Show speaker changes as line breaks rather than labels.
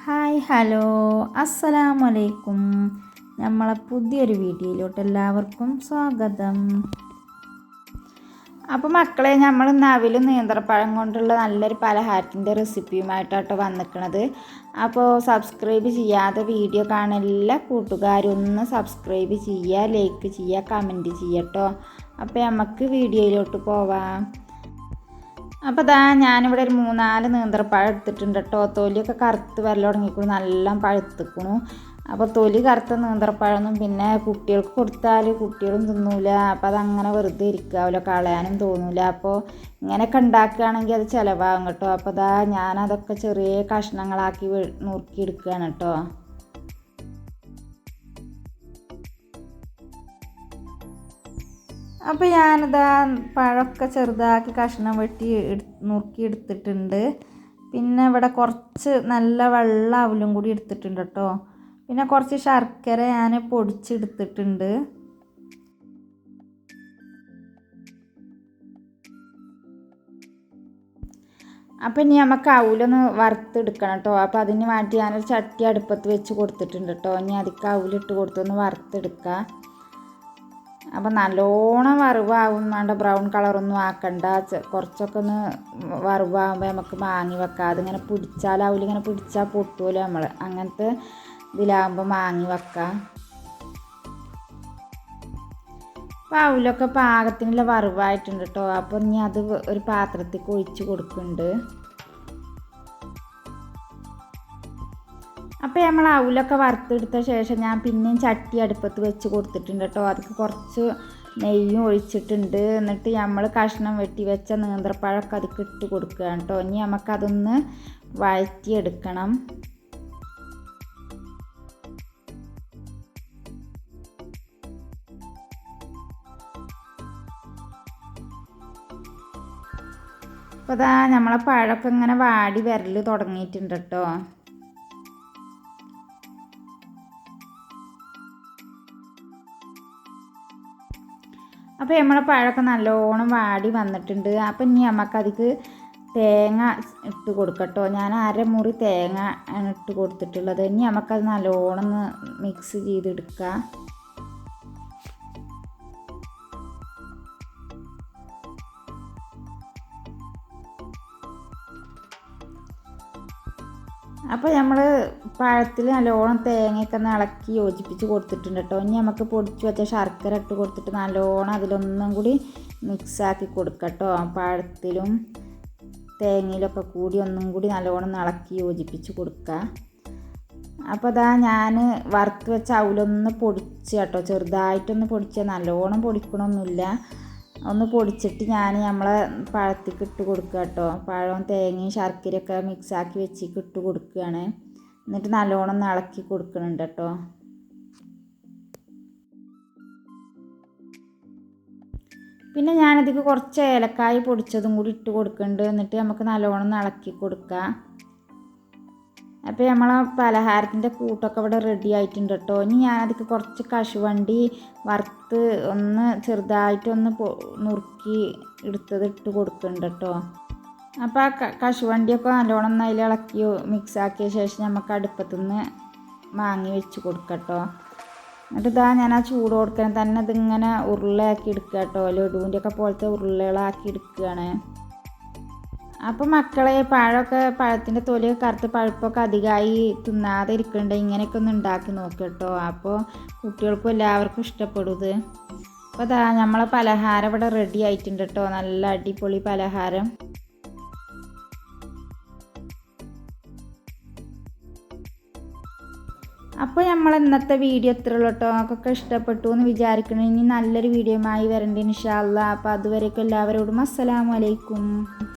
Hi hello അസ്സലാമു അലൈക്കും. നമ്മളെ പുതിയൊരു വീഡിയോയിലോട്ട് എല്ലാവർക്കും സ്വാഗതം. അപ്പോൾ മക്കളെ, നമ്മൾ നവിലും നേന്ത്രപ്പഴം കൊണ്ടുള്ള നല്ലൊരു പലഹാരത്തിൻ്റെ റെസിപ്പിയുമായിട്ടാണ് വന്നിരിക്കുന്നത്. അപ്പോൾ സബ്സ്ക്രൈബ് ചെയ്യാതെ വീഡിയോ കാണുന്ന എല്ലാ കൂട്ടുകാരും ഒന്ന് സബ്സ്ക്രൈബ് ചെയ്യുക, ലൈക്ക് ചെയ്യുക, കമൻറ്റ് ചെയ്യട്ടോ. അപ്പോൾ നമുക്ക് വീഡിയോയിലോട്ട് പോവാം. അപ്പോൾ ഞാനിവിടെ ഒരു 3-4 നേന്ത്രപ്പഴം എടുത്തിട്ടുണ്ട് കേട്ടോ. തൊലിയൊക്കെ കറുത്ത് വരൽ തുടങ്ങിക്കണു, നല്ല പഴുത്തിക്കണു. അപ്പോൾ തൊലി കറുത്ത നേന്ത്രപ്പഴമൊന്നും പിന്നെ കുട്ടികൾക്ക് കൊടുത്താൽ കുട്ടികളും തിന്നൂല. അപ്പോൾ അതങ്ങനെ വെറുതെ ഇരിക്കാവില്ല, കളയാനും തോന്നൂല. അപ്പോൾ ഇങ്ങനെയൊക്കെ ഉണ്ടാക്കുകയാണെങ്കിൽ അത് ചിലവാകും കേട്ടോ. അപ്പോൾ ഞാനതൊക്കെ ചെറിയ കഷ്ണങ്ങളാക്കി നുറുക്കിയെടുക്കുകയാണ് കേട്ടോ. അപ്പോൾ ഞാനിതാ പഴമൊക്കെ ചെറുതാക്കി കഷ്ണം വെട്ടി നുറുക്കി എടുത്തിട്ടുണ്ട്. പിന്നെ ഇവിടെ കുറച്ച് നല്ല വെള്ള അവലും കൂടി എടുത്തിട്ടുണ്ട് കേട്ടോ. പിന്നെ കുറച്ച് ശർക്കര ഞാൻ പൊടിച്ചെടുത്തിട്ടുണ്ട്. അപ്പോൾ ഇനി നമുക്ക് അവലൊന്ന് വറുത്തെടുക്കണം കേട്ടോ. അപ്പോൾ അതിന് വേണ്ടി ഞാനൊരു ചട്ടി അടുപ്പത്ത് വെച്ച് കൊടുത്തിട്ടുണ്ട് കേട്ടോ. ഇനി അതിക്ക് അവലിട്ട് കൊടുത്തൊന്ന് വറുത്തെടുക്കുക. അപ്പോൾ നല്ലോണം വറവാകും വേണ്ട, ബ്രൗൺ കളറൊന്നും ആക്കണ്ട. കുറച്ചൊക്കെ ഒന്ന് വറവാകുമ്പോൾ നമുക്ക് മാങ്ങി വെക്കാം. അതിങ്ങനെ പിടിച്ചാൽ അവലിങ്ങനെ പിടിച്ചാൽ പൊട്ടുമല്ലോ നമ്മൾ, അങ്ങനത്തെ ഇതിലാകുമ്പോൾ മാങ്ങി വെക്കാം. അപ്പോൾ അവലൊക്കെ പാകത്തിനുള്ള വറവായിട്ടുണ്ട് കേട്ടോ. അപ്പോൾ ഇനി അത് ഒരു പാത്രത്തിൽ ഒഴിച്ച് കൊടുക്കുന്നുണ്ട്. അപ്പോൾ നമ്മൾ അവലൊക്കെ വറുത്തെടുത്ത ശേഷം ഞാൻ പിന്നെയും ചട്ടി അടുപ്പത്ത് വെച്ച് കൊടുത്തിട്ടുണ്ട് കേട്ടോ. അതിക്ക് കുറച്ച് നെയ്യും ഒഴിച്ചിട്ടുണ്ട്. എന്നിട്ട് നമ്മൾ കഷ്ണം വെട്ടി വെച്ച നേന്ത്രപ്പഴമൊക്കെ അതിക്ക് ഇട്ട് കൊടുക്കുകയാണ് കേട്ടോ. ഇനി നമുക്കതൊന്ന് വഴറ്റിയെടുക്കണം. അപ്പോൾ നമ്മളെ പഴമൊക്കെ ഇങ്ങനെ വാടി വരൽ തുടങ്ങിയിട്ടുണ്ട് കേട്ടോ. അപ്പോൾ നമ്മളെ പഴമൊക്കെ നല്ലോണം വാടി വന്നിട്ടുണ്ട്. അപ്പം ഇനി നമുക്കതിക്ക് തേങ്ങ ഇട്ട് കൊടുക്കട്ടോ. ഞാൻ അരമുറി തേങ്ങ ആണ് ഇട്ട് കൊടുത്തിട്ടുള്ളത്. ഇനി നമുക്കത് നല്ലോണം ഒന്ന് മിക്സ് ചെയ്തെടുക്കാം. അപ്പോൾ നമ്മൾ പഴത്തിൽ നല്ലോണം തേങ്ങയൊക്കെ ഒന്ന് ഇളക്കി യോജിപ്പിച്ച് കൊടുത്തിട്ടുണ്ട് കേട്ടോ. ഇനി നമുക്ക് പൊടിച്ച് വെച്ച ശർക്കര ഇട്ട് കൊടുത്തിട്ട് നല്ലോണം അതിലൊന്നും കൂടി മിക്സാക്കി കൊടുക്കട്ടോ. പഴത്തിലും തേങ്ങയിലൊക്കെ കൂടി ഒന്നും കൂടി നല്ലോണം ഇളക്കി യോജിപ്പിച്ച് കൊടുക്കുക. അപ്പോൾ ഞാൻ വറുത്ത് വെച്ച അവലൊന്ന് പൊടിച്ച് കേട്ടോ, ചെറുതായിട്ടൊന്ന് പൊടിച്ച്, നല്ലോണം പൊടിക്കണമൊന്നുമില്ല. ഒന്ന് പൊടിച്ചിട്ട് നമ്മളെ പഴത്തേക്ക് ഇട്ട് കൊടുക്കുക കേട്ടോ. പഴവും തേങ്ങയും ശർക്കരയൊക്കെ മിക്സാക്കി വെച്ചിട്ട് ഇട്ട് കൊടുക്കുകയാണ്. എന്നിട്ട് നല്ലോണം ഇളക്കി കൊടുക്കുന്നുണ്ട് കേട്ടോ. പിന്നെ ഞാനതിക്ക് കുറച്ച് ഏലക്കായ പൊടിച്ചതും കൂടി ഇട്ട് കൊടുക്കുന്നുണ്ട്. എന്നിട്ട് നമുക്ക് നല്ലോണം ഇളക്കി കൊടുക്കുക. അപ്പോൾ നമ്മളെ പലഹാരത്തിൻ്റെ കൂട്ടൊക്കെ ഇവിടെ റെഡി ആയിട്ടുണ്ട് കേട്ടോ. ഇനി ഞാനതിക്ക് കുറച്ച് കശുവണ്ടി വറുത്ത് ഒന്ന് ചെറുതായിട്ടൊന്ന് നുറുക്കി എടുത്തത് ഇട്ട് കൊടുക്കുന്നുണ്ട് കേട്ടോ. അപ്പോൾ ആ കശുവണ്ടിയൊക്കെ നല്ലോണം അതിൽ ഇളക്കി മിക്സാക്കിയ ശേഷം നമുക്ക് അടുപ്പത്തുനിന്ന് മാങ്ങി വെച്ച് കൊടുക്കട്ടോ. എന്നിട്ട് ഞാൻ ആ ചൂട് കൊടുക്കാൻ തന്നെ ഇതിങ്ങനെ ഉരുളയാക്കി എടുക്കുക കേട്ടോ. ലഡുവിൻ്റെ ഒക്കെ പോലത്തെ ഉരുളകളാക്കി എടുക്കുകയാണ്. അപ്പോൾ മക്കളെ, പഴത്തിൻ്റെ തൊലിയൊക്കെ കറുത്ത് പഴുപ്പൊക്കെ അധികമായി തിന്നാതെ ഇരിക്കുന്നുണ്ട്. ഇങ്ങനെയൊക്കെ ഒന്ന് ഉണ്ടാക്കി നോക്കട്ടോ. അപ്പോൾ കുട്ടികൾക്കും എല്ലാവർക്കും ഇഷ്ടപ്പെടും ഇത്. അപ്പോൾ നമ്മളെ പലഹാരം ഇവിടെ റെഡി ആയിട്ടുണ്ട് കേട്ടോ. നല്ല അടിപൊളി പലഹാരം. അപ്പോൾ നമ്മൾ ഇന്നത്തെ വീഡിയോ ഇത്രയുള്ളൂ കേട്ടോ. നമുക്കൊക്കെ ഇഷ്ടപ്പെട്ടു എന്ന് വിചാരിക്കണം. ഇനി നല്ലൊരു വീഡിയോയുമായി വരണ്ടേ ഇൻഷാ അല്ലാഹ്. അപ്പോൾ അതുവരേക്കും എല്ലാവരോടും അസ്സലാമു അലൈക്കും.